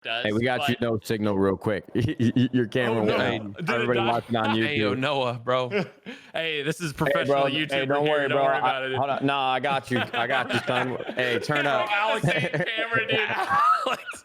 does. Hey, we got you no signal real quick. Your camera went out. Everybody watching on YouTube. Hey, yo, Noah, bro. Hey, this is professional YouTuber Hey, don't here. worry, Don't bro. worry about it. Hold on. No, I got you. I got you, son. Hey, turn Bro, up. Alex ain't camera, dude. Alex.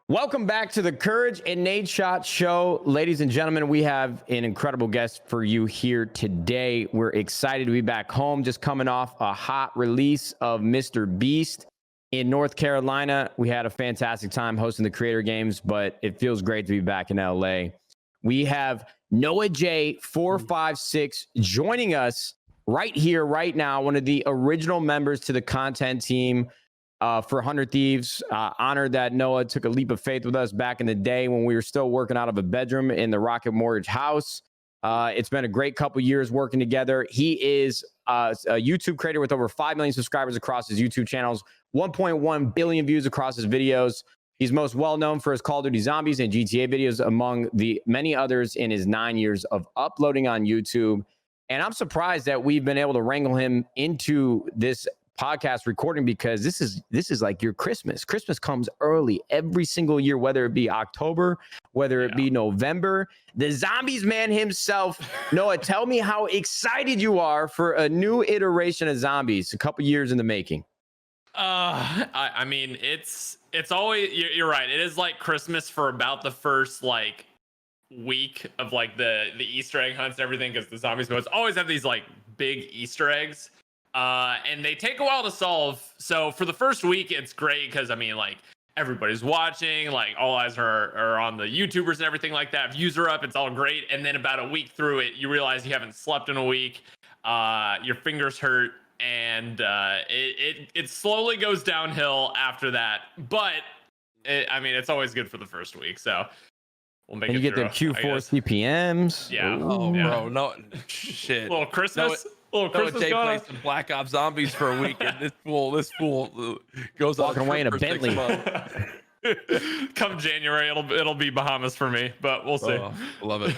Welcome back to the CouRage and Nadeshot show. Ladies and gentlemen, we have an incredible guest for you here today. We're excited to be back home, just coming off a hot release of Mr. Beast in North Carolina. We had a fantastic time hosting the Creator Games, but it feels great to be back in LA. We have NoahJ456 joining us right here, right now, one of the original members to the content team for 100 Thieves. Honored that Noah took a leap of faith with us back in the day when we were still working out of a bedroom in the Rocket Mortgage house. It's been a great couple years working together. He is a YouTube creator with over 5 million subscribers across his YouTube channels, 1.1 billion views across his videos. He's most well known for his Call of Duty Zombies and GTA videos, among the many others in his 9 years of uploading on YouTube. And I'm surprised that we've been able to wrangle him into this podcast recording, because this is like your Christmas. Christmas comes early every single year, whether it be October, whether it be November. The Zombies man himself. Noah, tell me how excited you are for a new iteration of Zombies, a couple years in the making. I mean, it's always, you're right. It is like Christmas for about the first like week of like the Easter egg hunts and everything, because the Zombies modes always have these like big Easter eggs. And they take a while to solve. So for the first week, it's great because, I mean, like, everybody's watching, like, all eyes are on the YouTubers and everything like that. Views are up, it's all great. And then about a week through it, you realize you haven't slept in a week. Your fingers hurt, and it slowly goes downhill after that. But, I mean, it's always good for the first week. So we'll make and it you get through, the Q4 CPMs. Yeah. Oh, yeah. bro, no shit. Little Christmas. NoahJ plays some Black Ops Zombies for a week, and this fool goes walking on away in a for 6 Bentley. months. Come January, it'll be Bahamas for me, but we'll see. Oh, love it,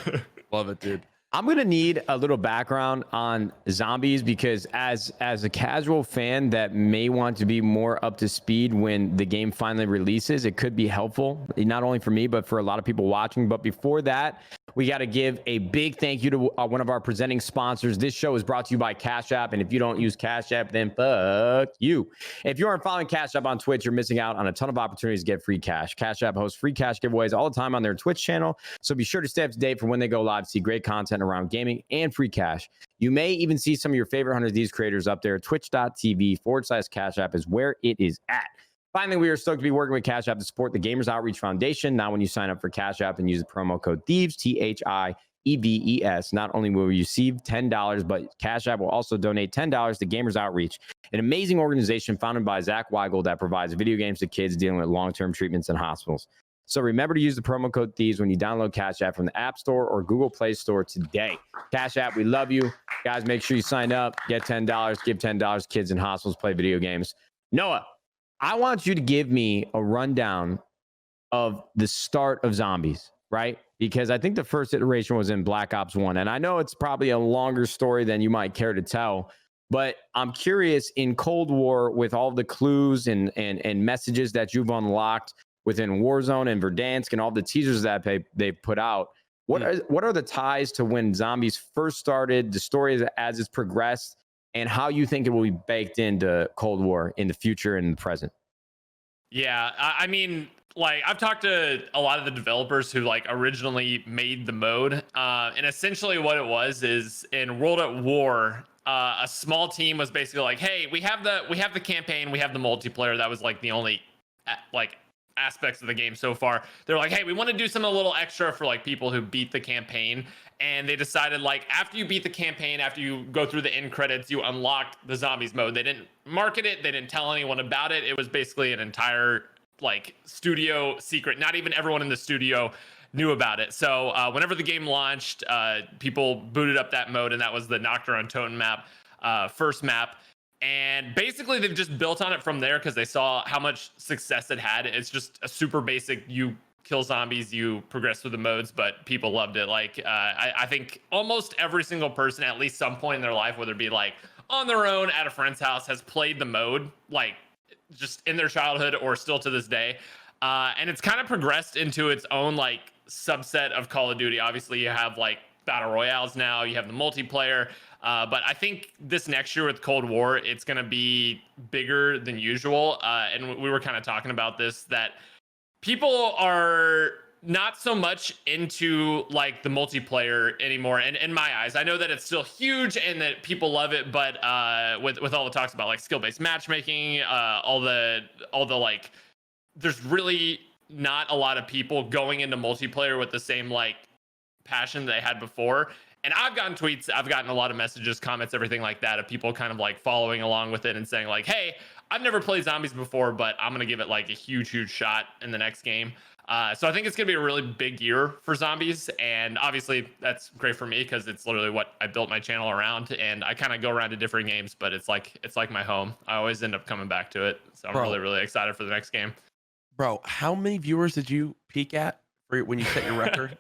dude. I'm gonna need a little background on Zombies, because as a casual fan that may want to be more up to speed when the game finally releases, it could be helpful, not only for me, but for a lot of people watching. But before that, we got to give a big thank you to one of our presenting sponsors. This show is brought to you by Cash App, and if you don't use Cash App, then fuck you. If you aren't following Cash App on Twitch, you're missing out on a ton of opportunities to get free cash. Cash App hosts free cash giveaways all the time on their Twitch channel, so be sure to stay up to date for when they go live to see great content around gaming and free cash. You may even see some of your favorite 100 of these creators up there. Twitch.tv/Cash App is where it is at. Finally, we are stoked to be working with Cash App to support the Gamers Outreach Foundation. Now, when you sign up for Cash App and use the promo code Thieves, THIEVES, not only will you receive $10, but Cash App will also donate $10 to Gamers Outreach, an amazing organization founded by Zach Weigel that provides video games to kids dealing with long-term treatments in hospitals. So remember to use the promo code Thieves when you download Cash App from the App Store or Google Play Store today. Cash App, we love you. Guys, make sure you sign up, get $10, give $10. Kids in hospitals play video games. Noah, I want you to give me a rundown of the start of Zombies, right? Because I think the first iteration was in Black Ops 1. And I know it's probably a longer story than you might care to tell, but I'm curious, in Cold War, with all the clues and messages that you've unlocked within Warzone and Verdansk and all the teasers that they put out, what are the ties to when Zombies first started, the story as it's progressed, and how you think it will be baked into Cold War in the future and the present? Yeah, I mean, like, I've talked to a lot of the developers who like originally made the mode, and essentially what it was is, in World at War, a small team was basically like, hey, we have the campaign, we have the multiplayer. That was like the only like aspects of the game so far. They're like, hey, we want to do something a little extra for like people who beat the campaign. And they decided, like, after you beat the campaign, after you go through the end credits, you unlocked the Zombies mode. They didn't market it, they didn't tell anyone about it. It was basically an entire like studio secret. Not even everyone in the studio knew about it. So whenever the game launched, people booted up that mode, and that was the Nocturne on Totem map, first map. And basically they've just built on it from there because they saw how much success it had. It's just a super basic, you kill zombies, you progress through the modes, but people loved it. Like I think almost every single person at least some point in their life, whether it be like on their own at a friend's house, has played the mode like just in their childhood or still to this day. And it's kind of progressed into its own like subset of Call of Duty. Obviously, you have like battle royales now, you have the multiplayer. But I think this next year with Cold War, it's going to be bigger than usual. And we were kind of talking about this, that people are not so much into like the multiplayer anymore. And in my eyes, I know that it's still huge and that people love it, but with all the talks about like skill-based matchmaking, all the like, there's really not a lot of people going into multiplayer with the same like passion they had before. And I've gotten tweets, I've gotten a lot of messages, comments, everything like that, of people kind of like following along with it and saying like, hey, I've never played zombies before, but I'm going to give it like a huge shot in the next game. So I think it's going to be a really big year for zombies. And obviously that's great for me because it's literally what I built my channel around. And I kind of go around to different games, but it's like my home. I always end up coming back to it. So I'm really excited for the next game. Bro, how many viewers did you peak at for when you set your record?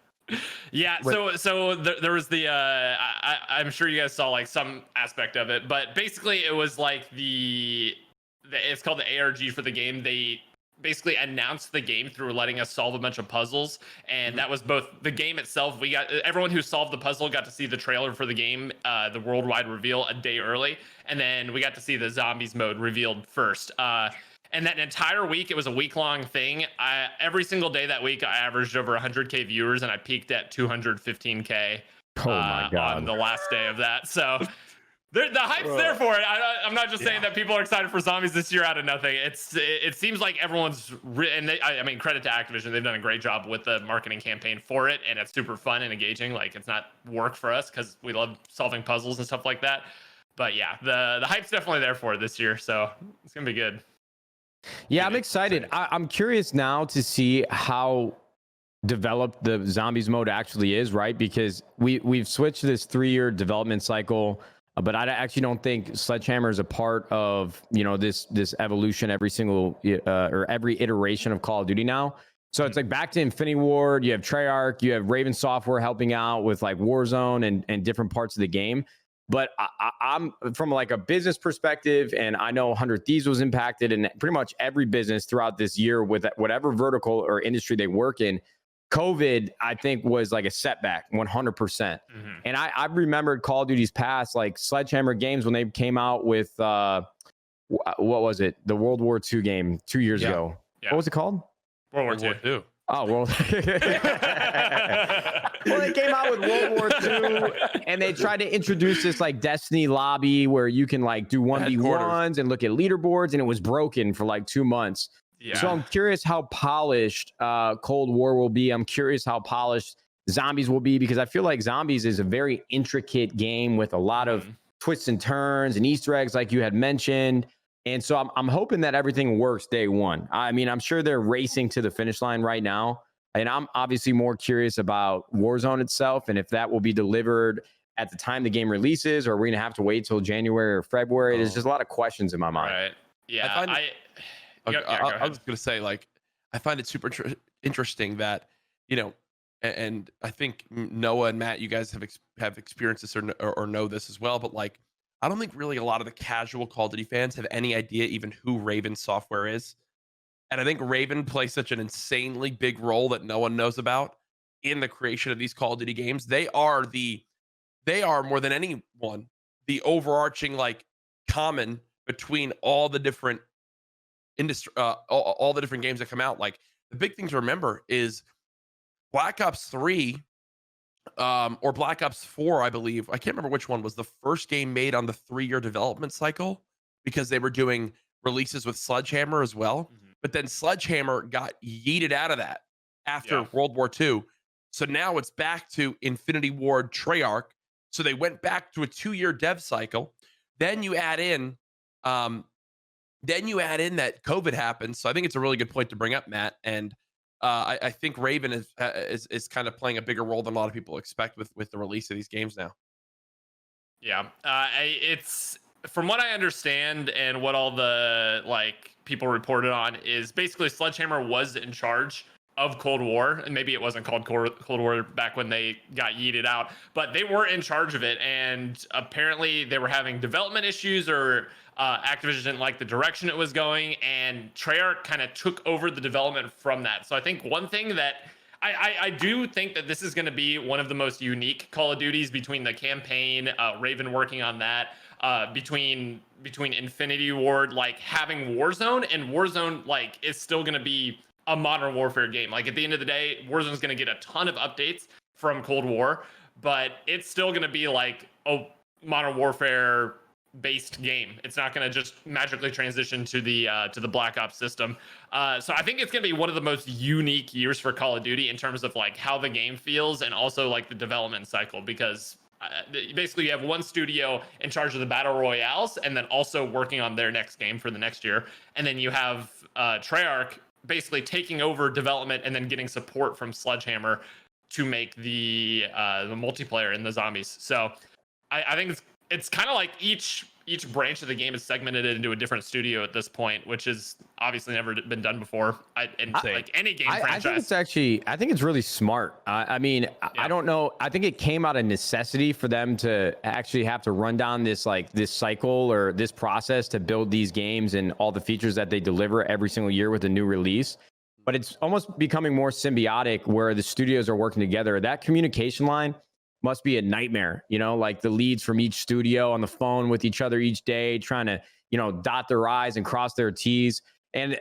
Yeah, so there was the I'm sure you guys saw like some aspect of it, but basically it was like it's called the ARG for the game. They basically announced the game through letting us solve a bunch of puzzles, and that was both the game itself. We got everyone who solved the puzzle got to see the trailer for the game, the worldwide reveal a day early, and then we got to see the zombies mode revealed first. And that entire week, it was a week-long thing. Every single day that week, I averaged over 100K viewers, and I peaked at 215K on the last day of that. So the hype's there for it. I'm not just saying that people are excited for zombies this year out of nothing. It seems like everyone's I mean, credit to Activision. They've done a great job with the marketing campaign for it, and it's super fun and engaging. Like, it's not work for us because we love solving puzzles and stuff like that. But yeah, the hype's definitely there for it this year. So it's going to be good. Yeah, I'm excited. I'm curious now to see how developed the zombies mode actually is, right? Because we've switched to this 3-year development cycle, but I actually don't think Sledgehammer is a part of, you know, this evolution every single or every iteration of Call of Duty now. So it's like back to Infinity Ward, you have Treyarch, you have Raven Software helping out with like Warzone and different parts of the game. But I'm from like a business perspective, and I know 100 Thieves was impacted, and pretty much every business throughout this year with whatever vertical or industry they work in, COVID, I think, was like a setback 100%. And I remembered Call of Duty's past, like Sledgehammer games, when they came out with, what was it? The World War II game 2 years ago. Yeah. What was it called? World War II. Oh, well. Well, they came out with World War II, and they tried to introduce this like Destiny lobby where you can like do 1v1s and look at leaderboards, and it was broken for like 2 months. Yeah. So I'm curious how polished Cold War will be. I'm curious how polished Zombies will be, because I feel like Zombies is a very intricate game with a lot of twists and turns and Easter eggs, like you had mentioned. And so I'm hoping that everything works day one. I mean, I'm sure they're racing to the finish line right now. And I'm obviously more curious about Warzone itself and if that will be delivered at the time the game releases, or are we going to have to wait till January or February? There's just a lot of questions in my mind. Right. Yeah. I was going to say, like, I find it super interesting that, you know, and I think Noah and Matt, you guys have experienced this or know this as well, but like, I don't think really a lot of the casual Call of Duty fans have any idea even who Raven Software is. And I think Raven plays such an insanely big role that no one knows about in the creation of these Call of Duty games. They are more than anyone, the overarching like common between all the different industry, all the different games that come out. Like, the big thing to remember is Black Ops 3 or Black Ops 4, I believe. I can't remember which one was the first game made on the 3-year development cycle, because they were doing releases with Sledgehammer as well. But then Sledgehammer got yeeted out of that after World War II. So now it's back to Infinity Ward Treyarch. So they went back to a 2-year dev cycle. Then you add in that COVID happened. So I think it's a really good point to bring up, Matt. And I think Raven is kind of playing a bigger role than a lot of people expect with the release of these games now. Yeah, it's, from what I understand and what all the like people reported on, is basically Sledgehammer was in charge of Cold War, and maybe it wasn't called Cold War back when they got yeeted out, but they were in charge of it, and apparently they were having development issues, or Activision didn't like the direction it was going, and Treyarch kind of took over the development from that. So I think one thing that I do think that this is going to be one of the most unique Call of Duties, between the campaign, Raven working on that, between Infinity Ward, like having Warzone, and Warzone like is still going to be a Modern Warfare game. Like at the end of the day, Warzone is going to get a ton of updates from Cold War, but it's still going to be like a Modern Warfare based game. It's not going to just magically transition to the Black Ops system. So I think it's going to be one of the most unique years for Call of Duty in terms of like how the game feels, and also like the development cycle, because basically you have one studio in charge of the battle royales, and then also working on their next game for the next year, and then you have Treyarch basically taking over development and then getting support from Sledgehammer to make the multiplayer in the zombies. So I think it's kind of like each branch of the game is segmented into a different studio at this point, which has obviously never been done before. Like any game franchise. I think it's really smart. I mean, yeah. I don't know. I think it came out of necessity for them to actually have to run down this cycle or this process to build these games and all the features that they deliver every single year with a new release. But it's almost becoming more symbiotic, where the studios are working together. That communication line must be a nightmare, like the leads from each studio on the phone with each other each day, trying to, dot their I's and cross their T's. And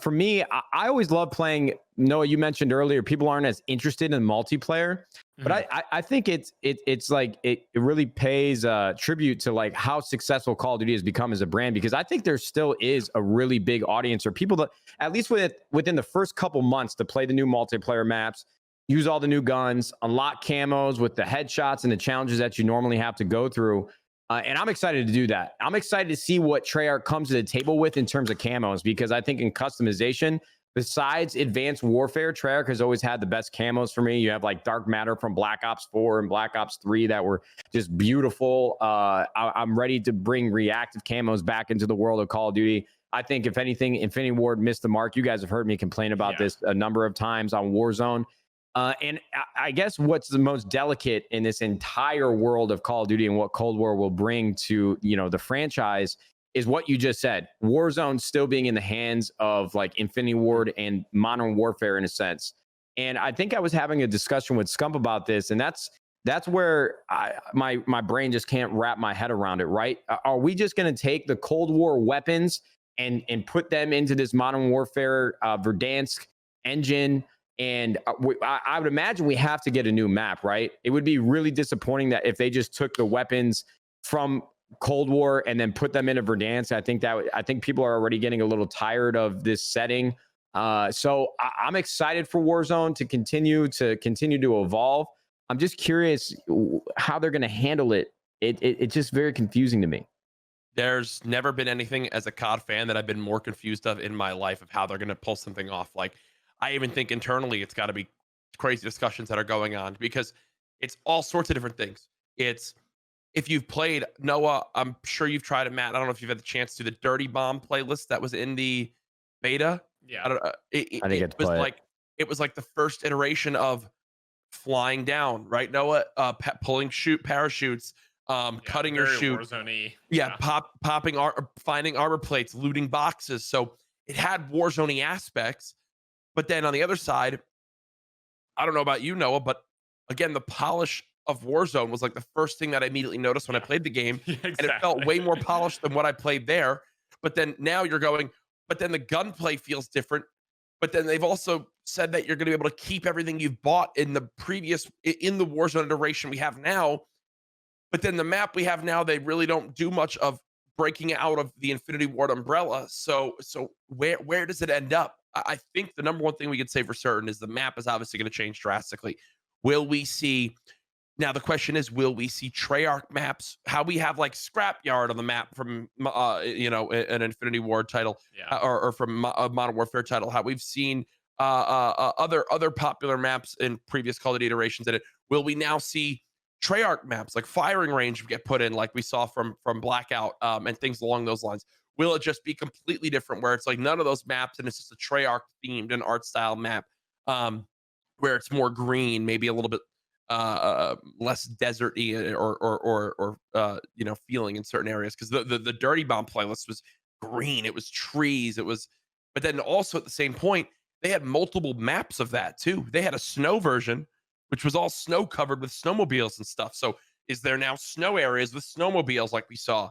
for me, I always love playing. Noah, you mentioned earlier, people aren't as interested in multiplayer, but I think it's like it really pays tribute to like how successful Call of Duty has become as a brand, because I think there still is a really big audience, or people that at least within the first couple months to play the new multiplayer maps, use all the new guns, unlock camos with the headshots and the challenges that you normally have to go through. And I'm excited to do that. I'm excited to see what Treyarch comes to the table with in terms of camos, because I think in customization, besides Advanced Warfare, Treyarch has always had the best camos for me. You have like Dark Matter from Black Ops 4 and Black Ops 3 that were just beautiful. I'm ready to bring reactive camos back into the world of Call of Duty. I think if anything, Infinity Ward missed the mark. You guys have heard me complain about this a number of times on Warzone. And I guess what's the most delicate in this entire world of Call of Duty and what Cold War will bring to, the franchise is what you just said. Warzone still being in the hands of like Infinity Ward and Modern Warfare in a sense. And I think I was having a discussion with Scump about this, and that's where my brain just can't wrap my head around it, right? Are we just going to take the Cold War weapons and put them into this Modern Warfare Verdansk engine? And I would imagine we have to get a new map, right? It would be really disappointing that if they just took the weapons from Cold War and then put them into Verdansk. I think people are already getting a little tired of this setting. So I'm excited for Warzone to continue to evolve. I'm just curious how they're going to handle it. It's just very confusing to me. There's never been anything as a COD fan that I've been more confused of in my life of how they're going to pull something off. Like, I even think internally it's got to be crazy discussions that are going on, because it's all sorts of different things. It's, if you've played Noah, I'm sure you've tried it, Matt. I don't know if you've had the chance to do the Dirty Bomb playlist that was in the beta. Yeah, it was like the first iteration of flying down, right, Noah? Pulling parachutes, cutting your chute. Popping, finding armor plates, looting boxes. So it had Warzone-y aspects. But then on the other side, I don't know about you, Noah, but again, the polish of Warzone was like the first thing that I immediately noticed when I played the game. Exactly. And it felt way more polished than what I played there. But then now you're going, but then the gunplay feels different. But then they've also said that you're going to be able to keep everything you've bought in the Warzone iteration we have now. But then the map we have now, they really don't do much of breaking out of the Infinity Ward umbrella. So where does it end up? I think the number one thing we could say for certain is the map is obviously going to change drastically. Will we see, now the question is, will we see Treyarch maps? How we have like Scrapyard on the map from, an Infinity Ward title, or from a Modern Warfare title. How we've seen other popular maps in previous Call of Duty iterations in it. Will we now see Treyarch maps like Firing Range get put in like we saw from Blackout and things along those lines? Will it just be completely different where it's like none of those maps and it's just a Treyarch themed and art style map, where it's more green, maybe a little bit less deserty or feeling in certain areas, because the Dirty Bomb playlist was green, it was trees, it was, but then also at the same point they had multiple maps of that too. They had a snow version which was all snow covered with snowmobiles and stuff. So is there now snow areas with snowmobiles like we saw?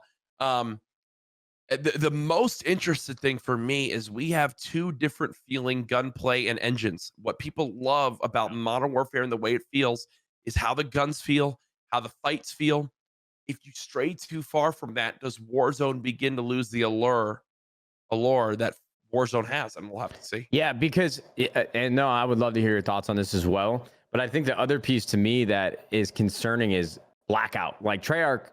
The most interesting thing for me is we have two different feeling gunplay and engines. What people love about Modern Warfare and the way it feels is how the guns feel, how the fights feel. If you stray too far from that, does Warzone begin to lose the allure that Warzone has? And we'll have to see. Yeah, because, and no, I would love to hear your thoughts on this as well. But I think the other piece to me that is concerning is Blackout. Like Treyarch,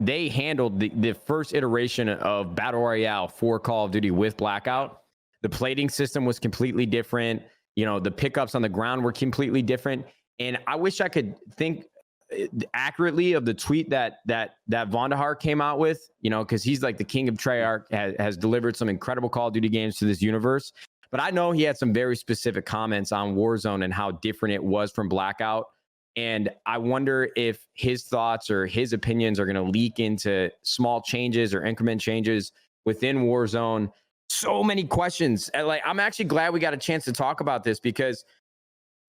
they handled the first iteration of Battle Royale for Call of Duty with Blackout. The plating system was completely different. You know, the pickups on the ground were completely different. And I wish I could think accurately of the tweet that Vonderhaar came out with, you know, because he's like the king of Treyarch, has delivered some incredible Call of Duty games to this universe. But I know he had some very specific comments on Warzone and how different it was from Blackout. And I wonder if his thoughts or his opinions are going to leak into small changes or increment changes within Warzone. So many questions. And like, I'm actually glad we got a chance to talk about this because,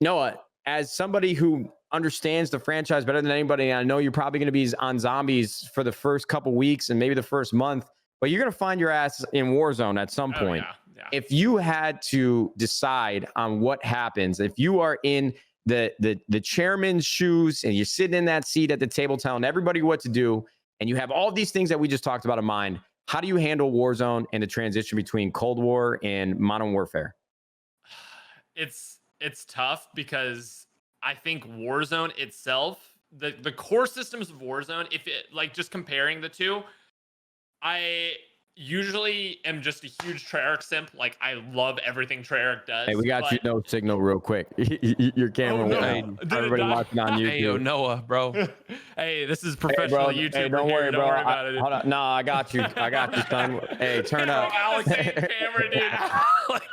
Noah, as somebody who understands the franchise better than anybody, I know you're probably going to be on zombies for the first couple weeks and maybe the first month, but you're going to find your ass in Warzone at some point. Yeah. If you had to decide on what happens, if you are in the chairman's shoes and you're sitting in that seat at the table telling everybody what to do, and you have all these things that we just talked about in mind, how do you handle Warzone and the transition between Cold War and Modern Warfare? It's tough because I think Warzone itself, the core systems of Warzone, if it like just comparing the two, I usually am just a huge Treyarch simp. Like I love everything Treyarch does. Hey, we got you no signal real quick. Your camera went out. Everybody watching on YouTube. Hey, yo, Noah, bro. Hey, this is professional YouTube. Hey, don't worry, bro. About it. Hold on. No, I got you. Son. Hey, turn up. Alex ain't camera, dude. Alex.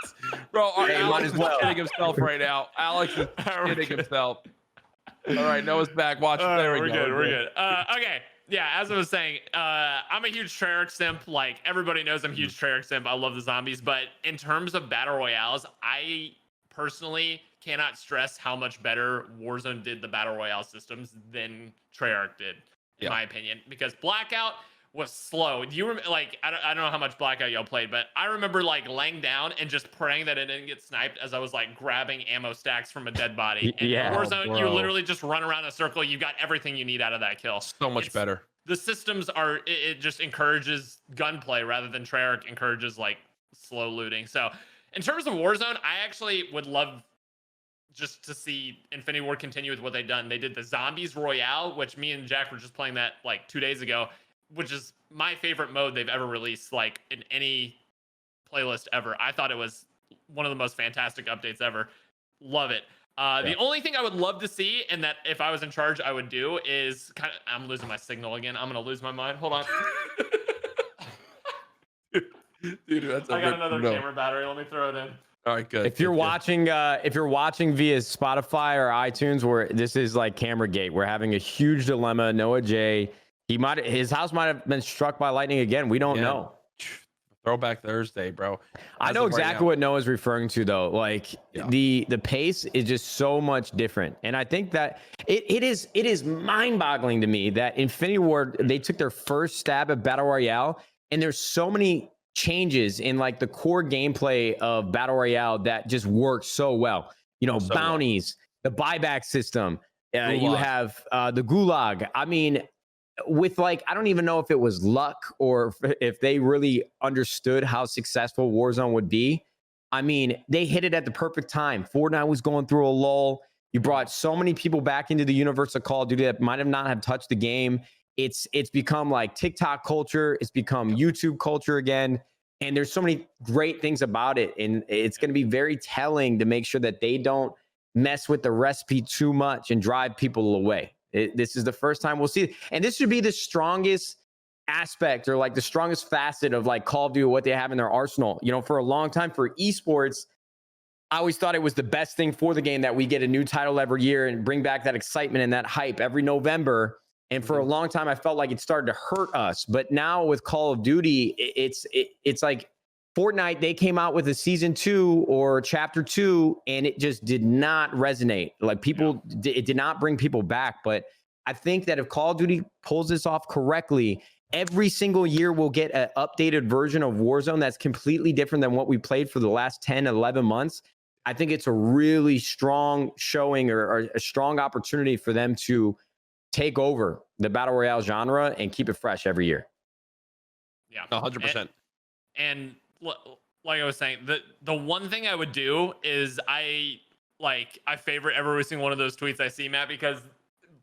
Bro, Hey, Alex is kidding himself right now. Alex is kidding himself. All right, Noah's back. Watch. There we go. We're good. Okay. Yeah, as I was saying, I'm a huge Treyarch simp. Like everybody knows I'm a huge Treyarch simp. I love the zombies. But in terms of battle royales, I personally cannot stress how much better Warzone did the battle royale systems than Treyarch did, in my opinion. Because Blackout was slow. Do you remember? Like I don't know how much Blackout y'all played, but I remember like laying down and just praying that it didn't get sniped as I was like grabbing ammo stacks from a dead body. And Warzone, you literally just run around a circle. You got everything you need out of that kill. So much better. The systems are, it just encourages gunplay rather than Treyarch encourages like slow looting. So in terms of Warzone, I actually would love just to see Infinity Ward continue with what they've done. They did the Zombies Royale, which me and Jack were just playing that like 2 days ago, which is my favorite mode they've ever released, like in any playlist ever. I thought it was one of the most fantastic updates ever. Love it. The only thing I would love to see, and that if I was in charge, I would do is I'm losing my signal again. I'm going to lose my mind. Hold on. Dude, that's I got another camera battery. Let me throw it in. All right, good. If you're watching via Spotify or iTunes, where this is like Cameragate, we're having a huge dilemma. NoahJ, his house might have been struck by lightning again. We don't know. Throwback Thursday, bro. I know exactly what Noah's referring to, though. Like the pace is just so much different, and I think that it is mind-boggling to me that Infinity Ward, they took their first stab at Battle Royale, and there's so many changes in like the core gameplay of Battle Royale that just works so well. You know, bounties, the buyback system. You have the gulag. I mean, with like, I don't even know if it was luck or if they really understood how successful Warzone would be. I mean, they hit it at the perfect time. Fortnite was going through a lull. You brought so many people back into the universe of Call of Duty that might have not have touched the game. It's become like TikTok culture. It's become YouTube culture again. And there's so many great things about it. And it's going to be very telling to make sure that they don't mess with the recipe too much and drive people away. This is the first time we'll see it. And this should be the strongest aspect or like the strongest facet of like Call of Duty, what they have in their arsenal. You know, for a long time for esports, I always thought it was the best thing for the game that we get a new title every year and bring back that excitement and that hype every November. And for a long time, I felt like it started to hurt us. But now with Call of Duty, it's like Fortnite, they came out with a season 2 or chapter 2, and it just did not resonate. Like people, it did not bring people back. But I think that if Call of Duty pulls this off correctly, every single year we'll get an updated version of Warzone that's completely different than what we played for the last 10, 11 months. I think it's a really strong showing or a strong opportunity for them to take over the battle royale genre and keep it fresh every year. Yeah, 100%. And like I was saying, the one thing I would do is I favorite every single one of those tweets I see, Matt, because it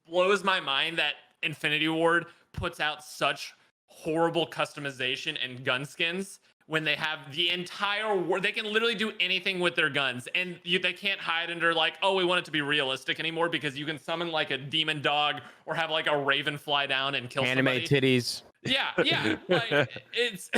blows my mind that Infinity Ward puts out such horrible customization and gun skins when they have the entire war. They can literally do anything with their guns, and they can't hide under like, oh, we want it to be realistic anymore, because you can summon like a demon dog or have like a raven fly down and kill anime somebody. Titties. Yeah. Like, it's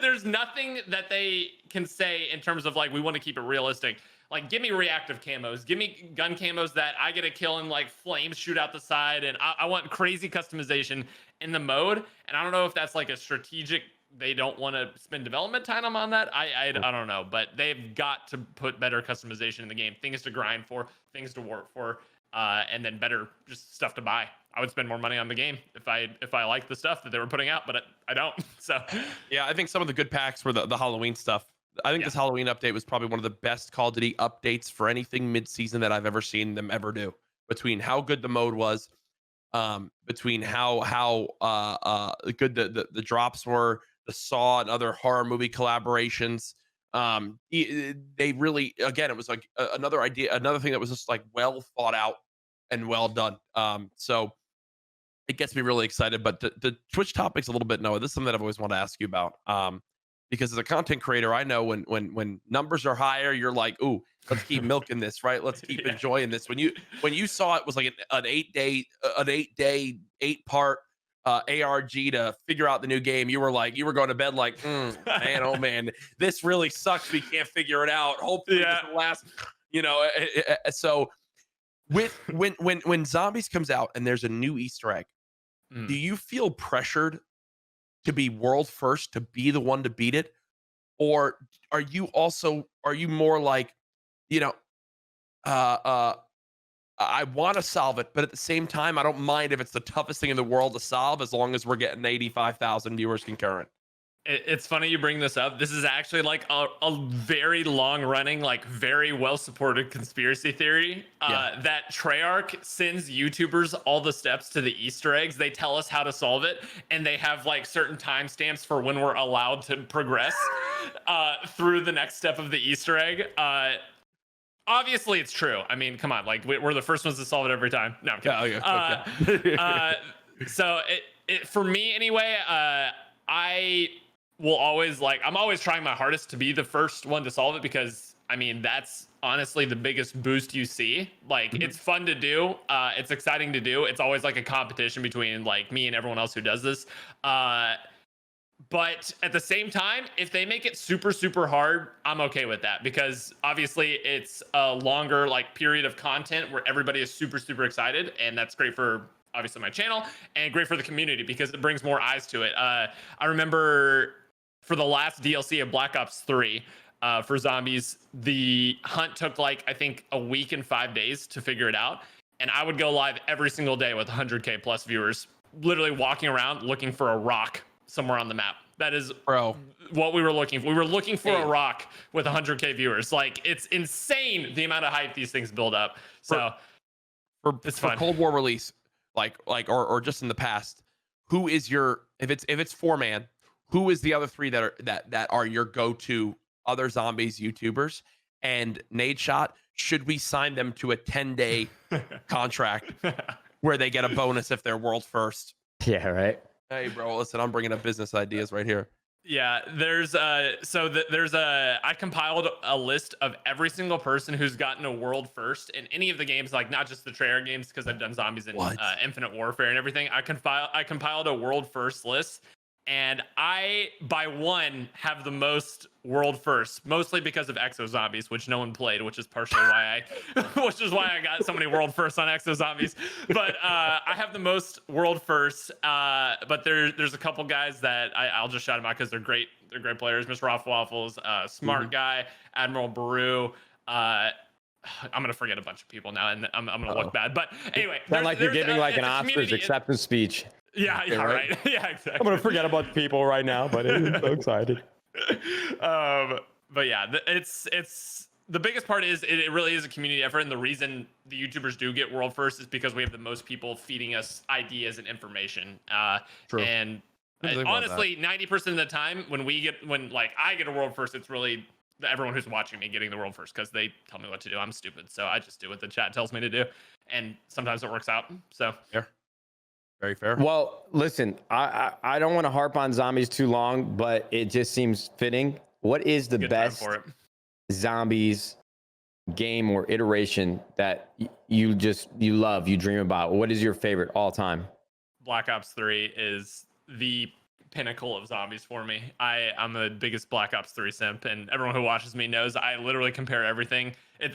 there's nothing that they can say in terms of like, we want to keep it realistic. Like, give me reactive camos, give me gun camos that I get a kill and like flames shoot out the side, and I want crazy customization in the mode. And I don't know if that's like a strategic, they don't want to spend development time on that. I don't know, but they've got to put better customization in the game, things to grind for, things to work for, and then better just stuff to buy. I would spend more money on the game if I liked the stuff that they were putting out, but I don't. So yeah, I think some of the good packs were the Halloween stuff. I think this Halloween update was probably one of the best Call of Duty updates for anything mid-season that I've ever seen them ever do. Between how good the mode was, between how good the drops were, the Saw and other horror movie collaborations. They really, again, it was like another thing that was just like well thought out and well done. So it gets me really excited. But the Twitch topic's a little bit, Noah, this is something that I've always wanted to ask you about. Because as a content creator, I know when numbers are higher, you're like, ooh, let's keep milking this, right? Let's keep enjoying this. When you saw it was like an 8-day, 8-part ARG to figure out the new game, you were going to bed like, man, oh man, this really sucks. We can't figure it out. Hopefully this will last, so when Zombies comes out and there's a new Easter egg, do you feel pressured to be world first, to be the one to beat it? Or are you more like, I want to solve it, but at the same time, I don't mind if it's the toughest thing in the world to solve, as long as we're getting 85,000 viewers concurrent? It's funny you bring this up. This is actually like a very long running, like very well supported conspiracy theory that Treyarch sends YouTubers all the steps to the Easter eggs. They tell us how to solve it, and they have like certain timestamps for when we're allowed to progress through the next step of the Easter egg. Obviously, it's true. I mean, come on, like we're the first ones to solve it every time. No, I'm kidding. So for me anyway, I will always I'm always trying my hardest to be the first one to solve it, because I mean, that's honestly the biggest boost you see. Like, it's fun to do. It's exciting to do. It's always like a competition between like me and everyone else who does this. But at the same time, if they make it super, super hard, I'm okay with that, because obviously it's a longer like period of content where everybody is super, super excited. And that's great for obviously my channel and great for the community, because it brings more eyes to it. I remember for the last DLC of Black Ops 3 for Zombies, the hunt took like, I think, a week and 5 days to figure it out. And I would go live every single day with 100K plus viewers, literally walking around looking for a rock somewhere on the map. That is what we were looking for. We were looking for a rock with 100K viewers. Like, it's insane the amount of hype these things build up. So it's fun. Cold War release, or just in the past, who is your, if it's 4-man, who is the other 3 that are your go-to other Zombies YouTubers? And Nadeshot, should we sign them to a 10-day contract where they get a bonus if they're world first? Yeah, right. Hey, bro, listen, I'm bringing up business ideas right here. Yeah, I compiled a list of every single person who's gotten a world first in any of the games, like not just the Treyarch games, because I've done Zombies and Infinite Warfare and everything. I compiled a world first list, And I, by one, have the most world firsts, mostly because of Exo Zombies, which no one played, which is partially why I got so many world firsts on Exo Zombies. But I have the most world firsts. But there's a couple guys that I'll just shout them out because they're great. They're great players. Mr. Roth Waffles, Smart Guy, Admiral Baru. I'm gonna forget a bunch of people now, and I'm gonna look bad. But anyway, not like you're giving like an Oscars acceptance speech. Yeah, right. Yeah, exactly. I'm gonna forget about people right now, but I'm so excited. But yeah, it's the biggest part is it really is a community effort, and the reason the YouTubers do get world first is because we have the most people feeding us ideas and information. True. And honestly, 90% of the time when I get a world first, it's really everyone who's watching me getting the world first because they tell me what to do. I'm stupid, so I just do what the chat tells me to do, and sometimes it works out. So yeah. Very fair. Well, listen, I don't want to harp on zombies too long, but it just seems fitting. What is the best zombies game or iteration that you love, you dream about? What is your favorite all time? Black Ops 3 is the pinnacle of zombies for me. I'm the biggest Black Ops 3 simp, and everyone who watches me knows I literally compare everything.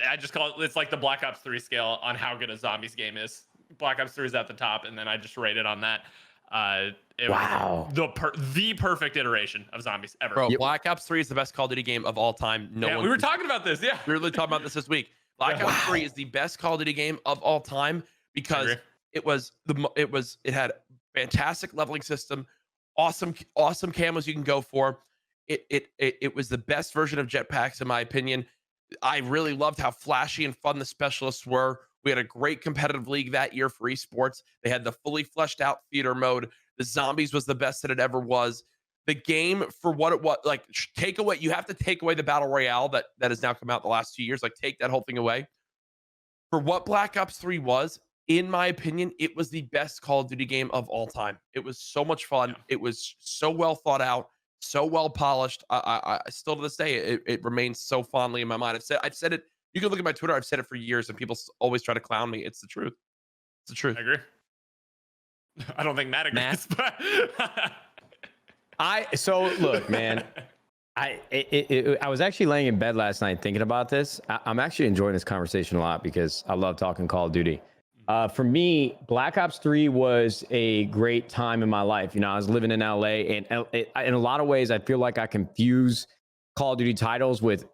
I just call it's like the Black Ops 3 scale on how good a zombies game is. Black Ops 3 is at the top, and then I just rated on that. Wow. The perfect iteration of zombies ever. Bro, Black Ops 3 is the best Call of Duty game of all time. We were talking about this. Yeah. We were really talking about this week. Black Ops 3 is the best Call of Duty game of all time because it had fantastic leveling system, awesome camos you can go for. It was the best version of jetpacks in my opinion. I really loved how flashy and fun the specialists were. We had a great competitive league that year for esports. They had the fully fleshed out theater mode. The zombies was the best that it ever was. The game for what it was, like you have to take away the battle royale that has now come out the last 2 years. Like take that whole thing away. For what Black Ops 3 was, in my opinion, it was the best Call of Duty game of all time. It was so much fun. It was so well thought out, so well polished. I still to this day, it remains so fondly in my mind. I've said it. You can look at my Twitter. I've said it for years, and people always try to clown me. It's the truth. It's the truth. I agree. I don't think Matt agrees. But So look, man. I was actually laying in bed last night thinking about this. I'm actually enjoying this conversation a lot because I love talking Call of Duty. For me, Black Ops 3 was a great time in my life. You know, I was living in LA, and in a lot of ways, I feel like I confuse Call of Duty titles with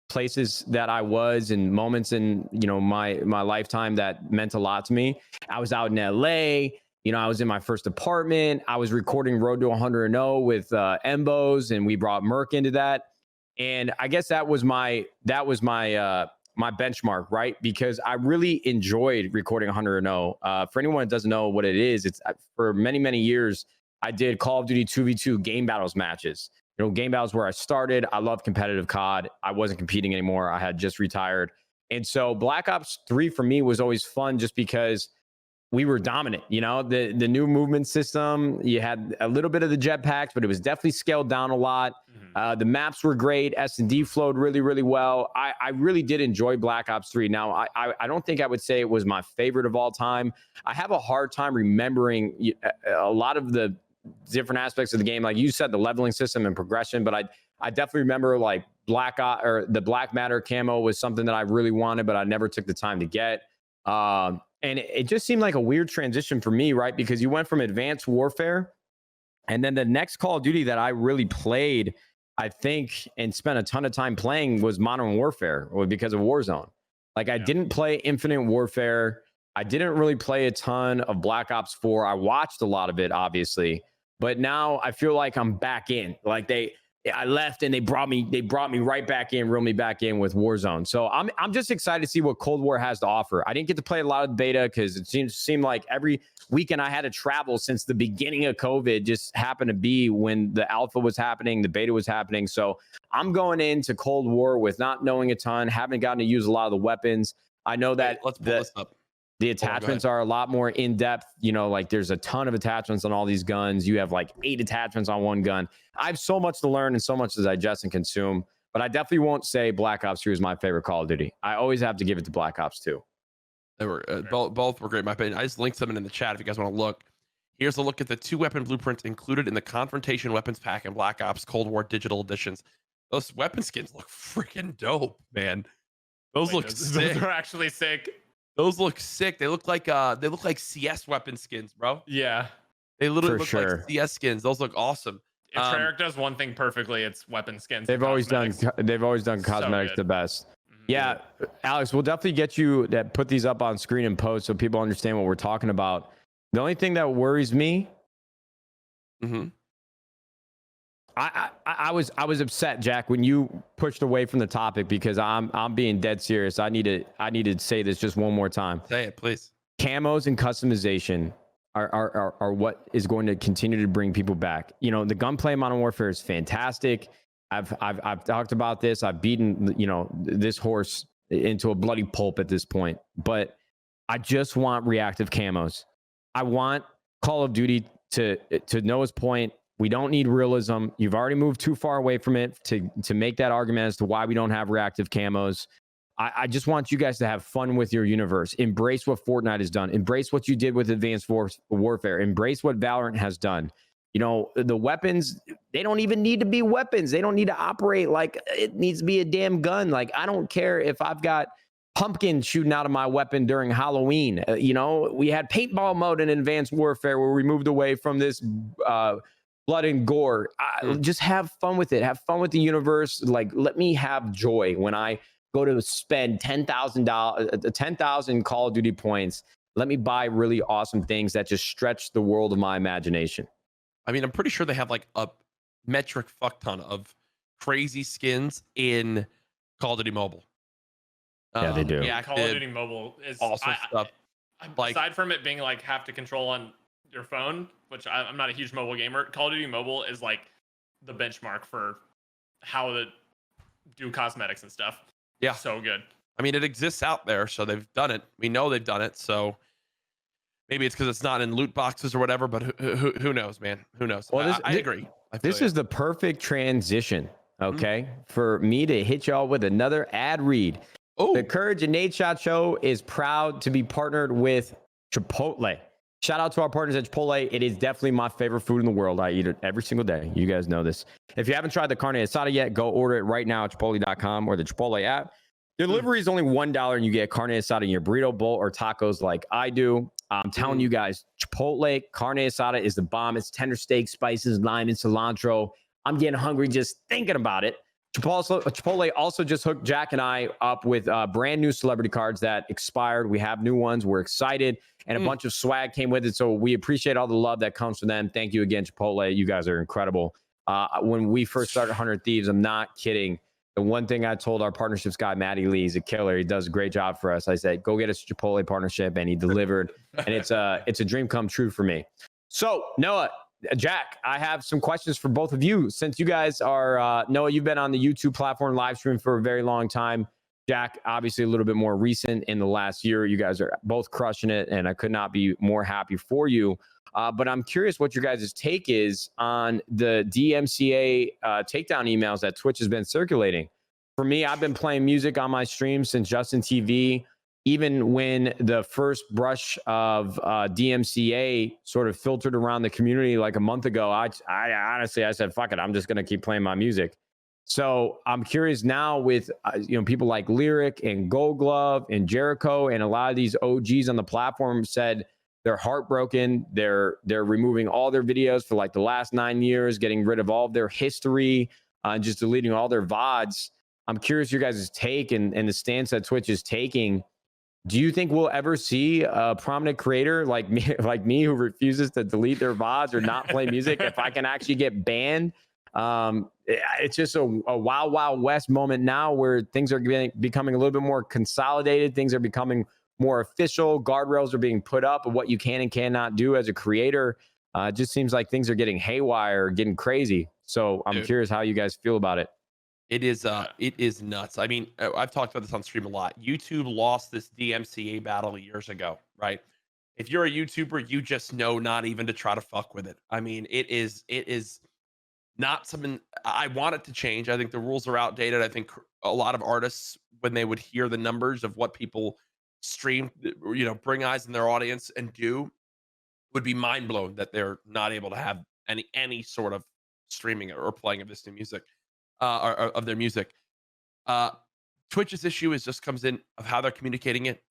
places that I was and moments in, you know, my lifetime that meant a lot to me. I was out in LA, you know, I was in my first apartment. I was recording Road to 100-0 with Embos, and we brought Merc into that. And I guess that was my my benchmark, right? Because I really enjoyed recording 100-0. For anyone that doesn't know what it is, it's for many years I did Call of Duty 2v2 game battles matches. You know, game battles where I started. I love competitive COD. I wasn't competing anymore. I had just retired. And so Black Ops 3 for me was always fun just because we were dominant. You know, the new movement system, you had a little bit of the jetpacks, but it was definitely scaled down a lot. The maps were great. S&D flowed really well. I really did enjoy Black Ops 3. Now, I don't think I would say it was my favorite of all time. I have a hard time remembering a lot of the different aspects of the game. Like you said, the leveling system and progression, but I definitely remember like the Black Matter camo was something that I really wanted, but I never took the time to get. And it just seemed like a weird transition for me, right? Because you went from Advanced Warfare, and then the next Call of Duty that I really played, I think, and spent a ton of time playing was Modern Warfare, because of Warzone. Like I didn't play Infinite Warfare. I didn't really play a ton of Black Ops 4. I watched a lot of it, obviously, but now I feel like I'm back in. Like I left and they brought me right back in, reeled me back in with Warzone. So I'm just excited to see what Cold War has to offer. I didn't get to play a lot of beta because it seemed like every weekend I had to travel since the beginning of COVID just happened to be when the alpha was happening, the beta was happening. So I'm going into Cold War with not knowing a ton, haven't gotten to use a lot of the weapons. I know that let's pull this up. The attachments are a lot more in depth. You know, like there's a ton of attachments on all these guns. You have like 8 attachments on one gun. I have so much to learn and so much to digest and consume, but I definitely won't say Black Ops 2 is my favorite Call of Duty. I always have to give it to Black Ops 2. They were both were great in my opinion. I just linked them in the chat if you guys want to look. Here's a look at the 2-weapon blueprints included in the Confrontation Weapons Pack and Black Ops Cold War Digital Editions. Those weapon skins look freaking dope, man. Those look sick. Those are actually sick. Those look sick. They look like CS weapon skins, bro. Yeah. They literally look like CS skins. Those look awesome. If Treyarch does one thing perfectly, it's weapon skins. They've always done cosmetics the best. Yeah, Alex, we'll definitely get you that. Put these up on screen and post so people understand what we're talking about. The only thing that worries me, I was upset, Jack, when you pushed away from the topic because I'm being dead serious. I need to say this just one more time. Say it, please. Camos and customization are what is going to continue to bring people back. You know, the gunplay in Modern Warfare is fantastic. I've talked about this. I've beaten, you know, this horse into a bloody pulp at this point, but I just want reactive camos. I want Call of Duty to Noah's point. We don't need realism. You've already moved too far away from it to make that argument as to why we don't have reactive camos. I just want you guys to have fun with your universe. Embrace what Fortnite has done. Embrace what you did with Advanced Warfare. Embrace what Valorant has done. You know, the weapons, they don't even need to be weapons. They don't need to operate like it needs to be a damn gun. Like, I don't care if I've got pumpkin shooting out of my weapon during Halloween. You know, we had paintball mode in Advanced Warfare where we moved away from this blood and gore. Just have fun with it. Have fun with the universe. Like, let me have joy when I go to spend $10,000 Call of Duty points. Let me buy really awesome things that just stretch the world of my imagination. I mean, I'm pretty sure they have like a metric fuck ton of crazy skins in Call of Duty Mobile. Yeah, they do. Yeah, Call of Duty Mobile is awesome stuff. Like, aside from it being like have to control on your phone, which I'm not a huge mobile gamer, Call of Duty Mobile is like the benchmark for how to do cosmetics and stuff. Yeah, so good. I mean, it exists out there, so they've done it. We know they've done it, so maybe it's because it's not in loot boxes or whatever. But who knows, man? Who knows? Well, I agree. This is the perfect transition, okay, for me to hit y'all with another ad read. Oh, the CouRage and Nadeshot show is proud to be partnered with Chipotle. Shout out to our partners at Chipotle. It is definitely my favorite food in the world. I eat it every single day. You guys know this. If you haven't tried the carne asada yet, go order it right now at chipotle.com or the Chipotle app. Delivery is only $1 and you get carne asada in your burrito bowl or tacos like I do. I'm telling you guys, Chipotle carne asada is the bomb. It's tender steak, spices, lime, and cilantro. I'm getting hungry just thinking about it. Chipotle also just hooked Jack and I up with brand new celebrity cards that expired. We have new ones. We're excited. And a bunch of swag came with it. So we appreciate all the love that comes from them. Thank you again, Chipotle. You guys are incredible. When we first started 100 Thieves, I'm not kidding. The one thing I told our partnerships guy, Matty Lee, he's a killer. He does a great job for us. I said, go get us a Chipotle partnership. And he delivered. And it's a dream come true for me. So, Noah, Jack, I have some questions for both of you. Since you guys are, Noah, you've been on the YouTube platform live stream for a very long time. Jack, obviously a little bit more recent in the last year. You guys are both crushing it, and I could not be more happy for you. But I'm curious what your guys' take is on the DMCA takedown emails that Twitch has been circulating. For me, I've been playing music on my stream since Justin TV. Even when the first brush of DMCA sort of filtered around the community like a month ago, I honestly, I said, fuck it, I'm just going to keep playing my music. So I'm curious now with people like Lyric and Gold Glove and Jericho and a lot of these OGs on the platform said they're heartbroken. They're removing all their videos for like the last 9 years, getting rid of all of their history, and just deleting all their VODs. I'm curious your guys' take and the stance that Twitch is taking. Do you think we'll ever see a prominent creator like me who refuses to delete their VODs or not play music if I can actually get banned? It's just a wild, wild west moment now where things are becoming a little bit more consolidated. Things are becoming more official. Guardrails are being put up of what you can and cannot do as a creator. It just seems like things are getting haywire, getting crazy. So I'm curious how you guys feel about it. It is nuts. I mean, I've talked about this on stream a lot. YouTube lost this DMCA battle years ago, right? If you're a YouTuber, you just know not even to try to fuck with it. I mean, it is not something I want it to change. I think the rules are outdated. I think a lot of artists, when they would hear the numbers of what people stream, bring eyes in their audience and do, would be mind blown that they're not able to have any sort of streaming or playing of this new music, or of their music. Uh, Twitch's issue is just comes in of how they're communicating it.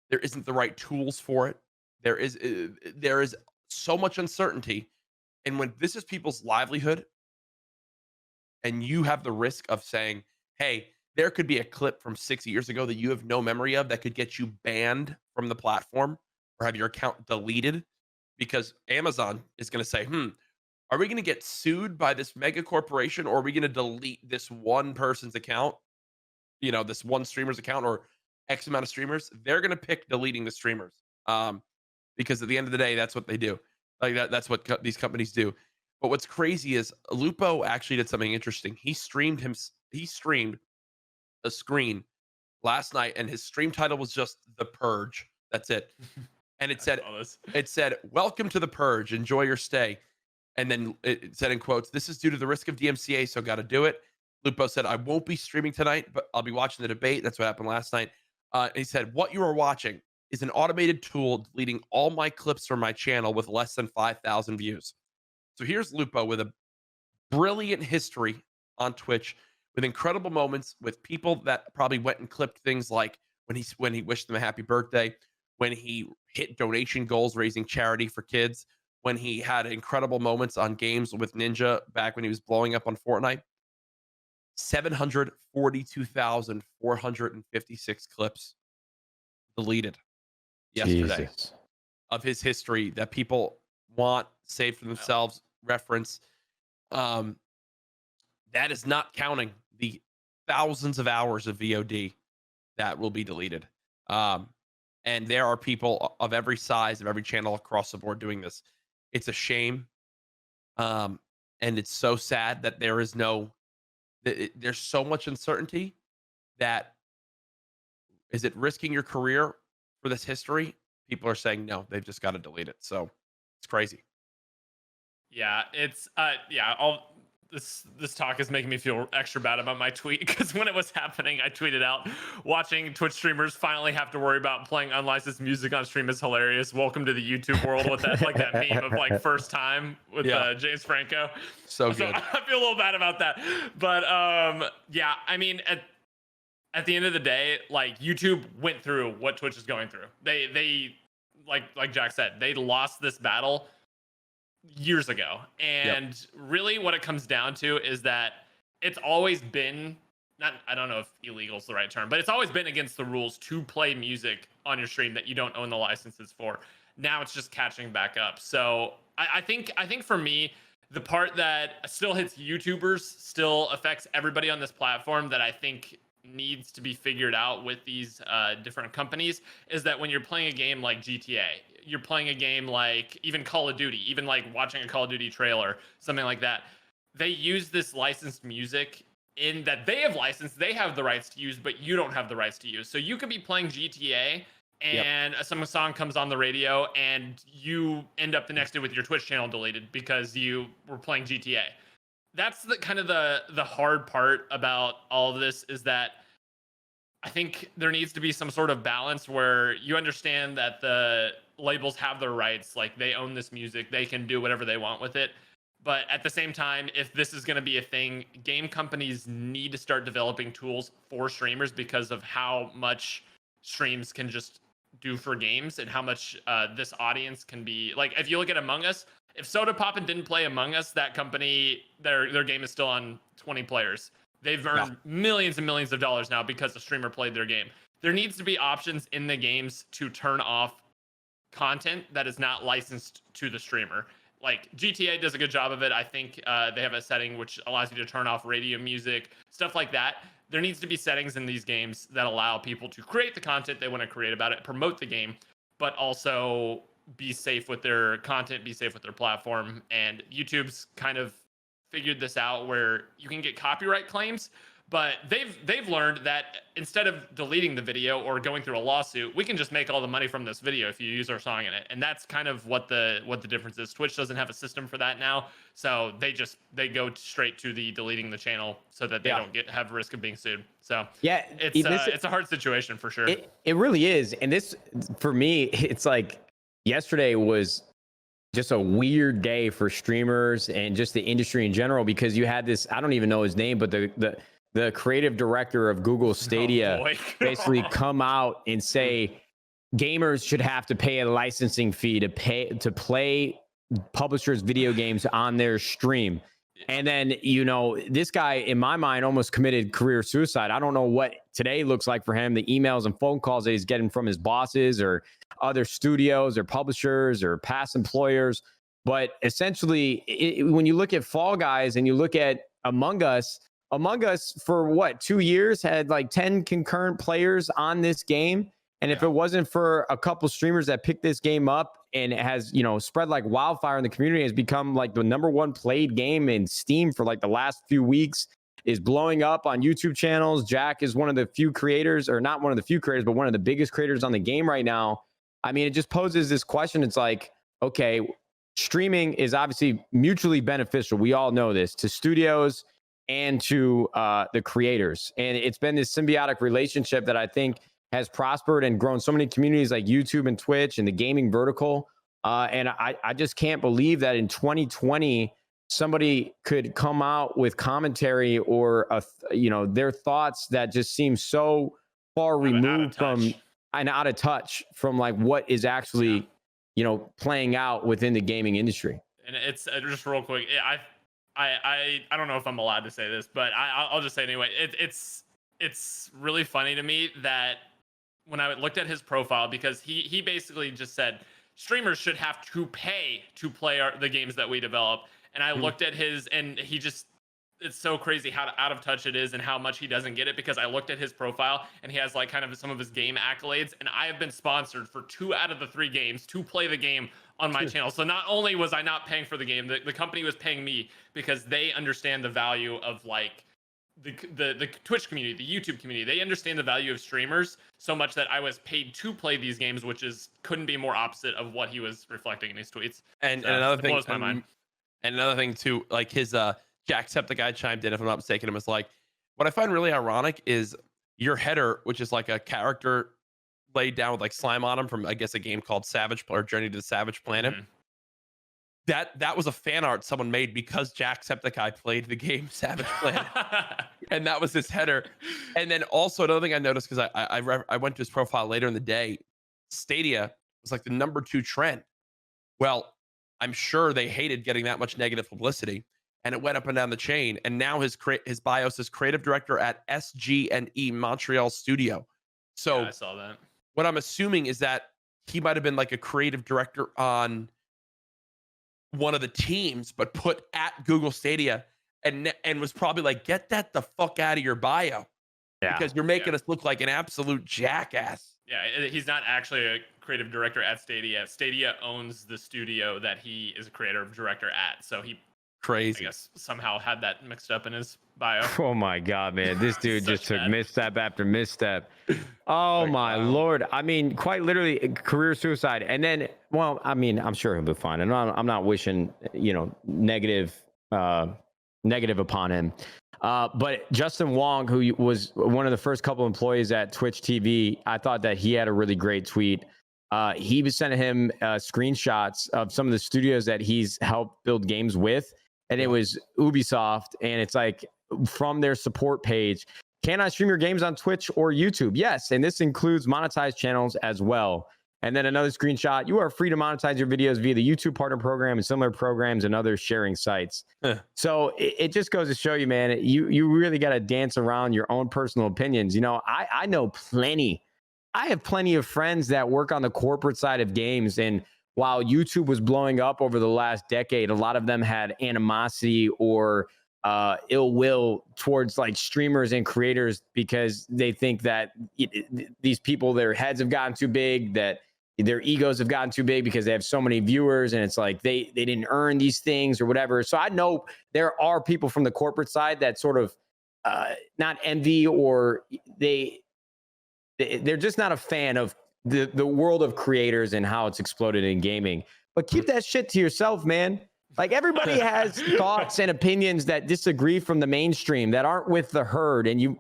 There isn't the right tools for it. There is so much uncertainty, and when this is people's livelihood, and you have the risk of saying, "Hey, there could be a clip from 6 years ago that you have no memory of that could get you banned from the platform or have your account deleted," because Amazon is going to say, are we going to get sued by this mega corporation, or are we going to delete this one person's account, this one streamer's account, or X amount of streamers? They're going to pick deleting the streamers, because at the end of the day, that's what they do. Like that's what these companies do. But what's crazy is Lupo actually did something interesting. He streamed a screen last night, and his stream title was just The Purge. That's it. And it said, "Welcome to The Purge. Enjoy your stay." And then it said in quotes, "This is due to the risk of DMCA, so got to do it." Lupo said, "I won't be streaming tonight, but I'll be watching the debate." That's what happened last night. He said, "What you are watching is an automated tool deleting all my clips from my channel with less than 5,000 views." So here's Lupo with a brilliant history on Twitch, with incredible moments, with people that probably went and clipped things like when he wished them a happy birthday, when he hit donation goals raising charity for kids, when he had incredible moments on games with Ninja back when he was blowing up on Fortnite. 742,456 clips deleted yesterday of his history that people want saved for themselves, reference. That is not counting the thousands of hours of VOD that will be deleted. And there are people of every size, of every channel across the board doing this. It's a shame. And it's so sad that there's so much uncertainty that, is it risking your career for this history? People are saying no, they've just got to delete it. So it's crazy. Yeah, it's this talk is making me feel extra bad about my tweet, because when it was happening, I tweeted out, "Watching Twitch streamers finally have to worry about playing unlicensed music on stream is hilarious. Welcome to the YouTube world," with that that meme of first time with James Franco. So good. So I feel a little bad about that, but yeah, I mean, at the end of the day, YouTube went through what Twitch is going through. They like Jack said, they lost this battle years ago, and really what it comes down to is that it's always been, I don't know if illegal is the right term, but it's always been against the rules to play music on your stream that you don't own the licenses for. Now it's just catching back up. So I think for me, the part that still hits YouTubers, still affects everybody on this platform, that I think needs to be figured out with these different companies, is that when you're playing a game like GTA, you're playing a game like even Call of Duty, even watching a Call of Duty trailer, something like that, they use this licensed music in that they have licensed, they have the rights to use, but you don't have the rights to use. So you could be playing GTA and some song comes on the radio and you end up the next day with your Twitch channel deleted because you were playing GTA. That's the kind of the hard part about all of this, is that I think there needs to be some sort of balance where you understand that the labels have their rights, they own this music, they can do whatever they want with it. But at the same time, if this is going to be a thing, game companies need to start developing tools for streamers, because of how much streams can just do for games and how much this audience can be. If you look at Among Us, if Soda Poppin didn't play Among Us, that company, their game is still on 20 players. They've earned millions and millions of dollars now because the streamer played their game. There needs to be options in the games to turn off content that is not licensed to the streamer. GTA does a good job of it. I think they have a setting which allows you to turn off radio music, stuff like that. There needs to be settings in these games that allow people to create the content they want to create about it, promote the game, but also be safe with their content, be safe with their platform. And YouTube's kind of figured this out where you can get copyright claims, but they've learned that instead of deleting the video or going through a lawsuit, we can just make all the money from this video if you use our song in it. And that's kind of what the difference is. Twitch doesn't have a system for that now, so they go straight to the deleting the channel so that they don't have risk of being sued. So yeah, it's a hard situation for sure. It really is. And this, for me, it's yesterday was just a weird day for streamers and just the industry in general, because you had this, I don't even know his name, but the creative director of Google Stadia basically come out and say gamers should have to pay a licensing fee to play publishers' video games on their stream. And then, this guy, in my mind, almost committed career suicide. I don't know what today looks like for him, the emails and phone calls that he's getting from his bosses or other studios or publishers or past employers. But essentially, when you look at Fall Guys and you look at Among Us for what, 2 years had like 10 concurrent players on this game. And if it wasn't for a couple streamers that picked this game up and it has, spread like wildfire in the community, has become like the #1 played game in Steam for like the last few weeks, is blowing up on YouTube channels. Jack is one of the few creators, or not one of the few creators, but one of the biggest creators on the game right now. I mean, it just poses this question. It's like, okay, streaming is obviously mutually beneficial. We all know this, to studios and to the creators. And it's been this symbiotic relationship that I think has prospered and grown so many communities like YouTube and Twitch and the gaming vertical. And I just can't believe that in 2020, somebody could come out with commentary or, their thoughts that just seem so far removed from and out of touch from like what is actually, playing out within the gaming industry. And it's just real quick. I don't know if I'm allowed to say this, but I'll just say it anyway. It's really funny to me that when I looked at his profile, because he basically just said streamers should have to pay to play the games that we develop. And I looked at his, and it's so crazy how out of touch it is and how much he doesn't get it, because I looked at his profile and he has like kind of some of his game accolades, and I have been sponsored for 2 out of the 3 games to play the game on my channel. So not only was I not paying for the game, the company was paying me because they understand the value of like the Twitch community, the YouTube community. They understand the value of streamers so much that I was paid to play these games, which couldn't be more opposite of what he was reflecting in his tweets. And another thing blows my mind. And another thing too, like his Jacksepticeye chimed in, if I'm not mistaken, and was like, what I find really ironic is your header, which is like a character laid down with like slime on him from, I guess, a game called Savage or Journey to the Savage Planet. Mm-hmm. That was a fan art someone made because Jacksepticeye played the game Savage Planet, and that was his header. And then also another thing I noticed, because I went to his profile later in the day, Stadia was like the #2 trend. Well, I'm sure they hated getting that much negative publicity, and it went up and down the chain. And now his bio says creative director at SG&E Montreal studio. So yeah, I saw that. What I'm assuming is that he might have been like a creative director on one of the teams, but put at Google Stadia and was probably like, get that the fuck out of your bio, because you're making us look like an absolute jackass. Yeah, he's not actually a creative director at Stadia. Stadia owns the studio that he is a creative director at. So he, crazy, I guess, somehow had that mixed up in his bio. Oh my God, man. This dude just took misstep after misstep. Oh my Lord. I mean, quite literally career suicide. And then, well, I mean, I'm sure he'll be fine. And I'm not wishing, negative upon him. But Justin Wong, who was one of the first couple employees at Twitch TV, I thought that he had a really great tweet. He was sending him screenshots of some of the studios that he's helped build games with. And it was Ubisoft. And it's like from their support page, can I stream your games on Twitch or YouTube? Yes. And this includes monetized channels as well. And then another screenshot, you are free to monetize your videos via the YouTube partner program and similar programs and other sharing sites. So it just goes to show you, man, you really got to dance around your own personal opinions. I know plenty. I have plenty of friends that work on the corporate side of games. And while YouTube was blowing up over the last decade, a lot of them had animosity or ill will towards like streamers and creators because they think that these people, their heads have gotten too big, that their egos have gotten too big because they have so many viewers, and it's like they didn't earn these things or whatever. So I know there are people from the corporate side that sort of not envy, or they're just not a fan of the world of creators and how it's exploded in gaming. But keep that shit to yourself, man. Like, everybody has thoughts and opinions that disagree from the mainstream, that aren't with the herd, and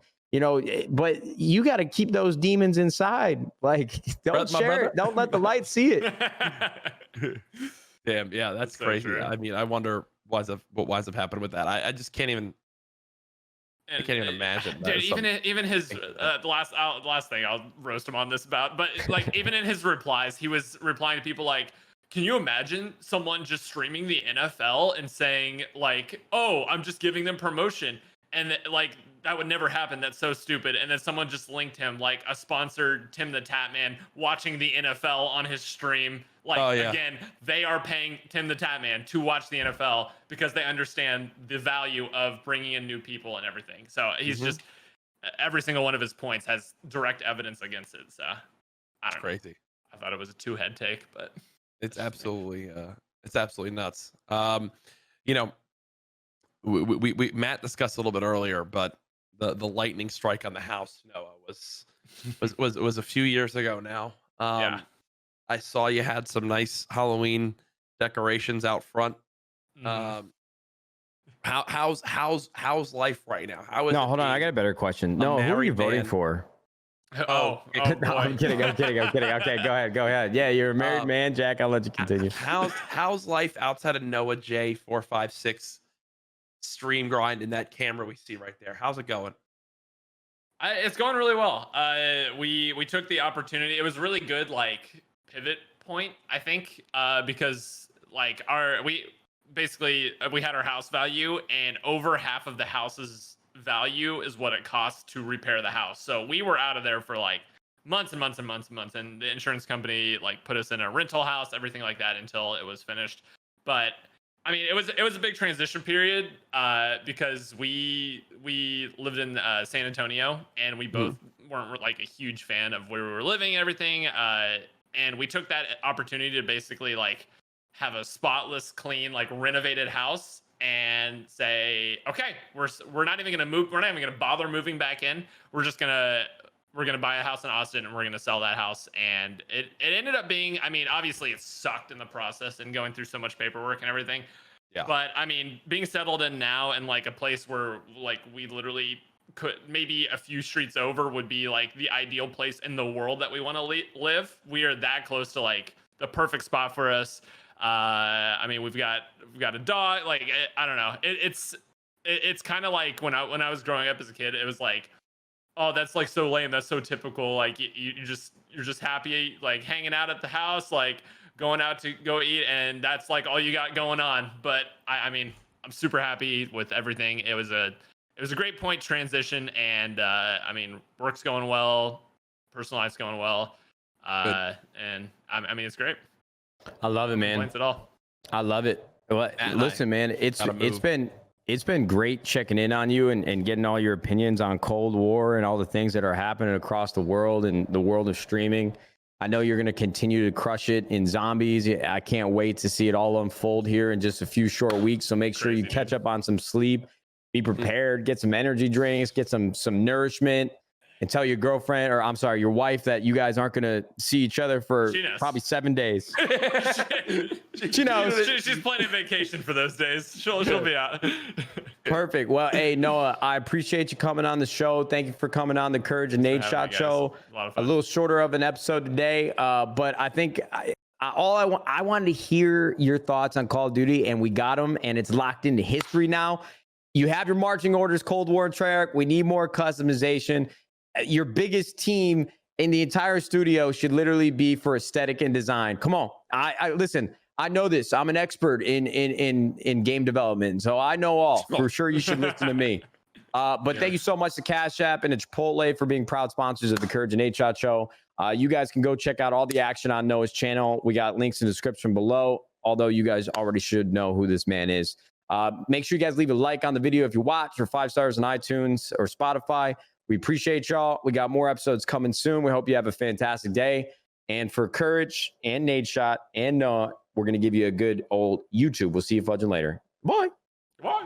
but you got to keep those demons inside. Like, don't share it. Don't let the light see it. Damn, yeah, that's So crazy. true. I mean, I wonder what winds up happening with that. I just can't even. I can't even imagine. Dude, even his the last thing I'll roast him on this about, but like even in his replies, he was replying to people like, "Can you imagine someone just streaming the NFL and saying like, oh, I'm just giving them promotion,' and like that would never happen. That's so stupid." And then someone just linked him like a sponsored Tim the Tap Man watching the NFL on his stream. Like again, they are paying Tim the Tap Man to watch the NFL because they understand the value of bringing in new people and everything. So he's just every single one of his points has direct evidence against it. So I don't know. Crazy. I thought it was a two-head take, but it's absolutely nuts. You know, we Matt discussed a little bit earlier, but the lightning strike on the house, Noah, was a few years ago now. Yeah. I saw you had some nice Halloween decorations out front. How's life right now? How is no, hold on. I got a better question. No, who are you voting for? Oh, no, I'm kidding. Okay, go ahead. Yeah, you're a married man, Jack. I'll let you continue. How's life outside of NoahJ456 stream grind in that camera we see right there? How's it going? It's going really well. We took the opportunity. It was really good, like pivot point, I think, because like we had our house value, and over half of the house's value is what it costs to repair the house. So we were out of there for like months and months and months and months, and the insurance company like put us in a rental house, everything like that until it was finished. But I mean, it was a big transition period because we lived in San Antonio, and we both weren't like a huge fan of where we were living and everything. And we took that opportunity to basically like have a spotless, clean, like renovated house and say, okay, we're not even gonna move. We're not even gonna bother moving back in. We're gonna buy a house in Austin, and we're gonna sell that house. And it ended up being, I mean, obviously it sucked in the process and going through so much paperwork and everything. Yeah. But I mean, being settled in now and like a place where like we literally could maybe a few streets over would be like the ideal place in the world that we want to live. We are that close to like the perfect spot for us. I mean, we've got a dog. Like I don't know. It's kind of like when I was growing up as a kid, it was like, oh, that's like so lame. That's so typical. Like you're just happy, like hanging out at the house, like going out to go eat, and that's like all you got going on. But I mean, I'm super happy with everything. It was a great point transition, and I mean, work's going well, personal life's going well, and I mean, it's great. I love it, man. At all. I love it. Well, listen, man, it's been great checking in on you and getting all your opinions on Cold War and all the things that are happening across the world and the world of streaming. I know you're going to continue to crush it in Zombies. I can't wait to see it all unfold here in just a few short weeks. So make sure you catch up on some sleep, be prepared, get some energy drinks, get some nourishment, and tell your girlfriend, or I'm sorry, your wife, that you guys aren't going to see each other for probably 7 days. She knows. She's planning vacation for those days. She'll be out. Perfect. Well, hey, Noah, I appreciate you coming on the show. Thank you for coming on the CouRage and Nadeshot show. A little shorter of an episode today, but I think I wanted to hear your thoughts on Call of Duty, and we got them, and it's locked into history now. You have your marching orders, Cold War and Treyarch. We need more customization. Your biggest team in the entire studio should literally be for aesthetic and design. Come on. I listen, I know this. I'm an expert in game development, so I know all. For sure, you should listen to me. But thank you so much to Cash App and to Chipotle for being proud sponsors of the CouRage and Nadeshot show. You guys can go check out all the action on Noah's channel. We got links in the description below, although you guys already should know who this man is. Make sure you guys leave a like on the video if you watch, or 5 stars on iTunes or Spotify. We appreciate y'all. We got more episodes coming soon. We hope you have a fantastic day. And for CouRage and Nadeshot and Noah, we're going to give you a good old YouTube. We'll see you fudging later. Bye. Bye.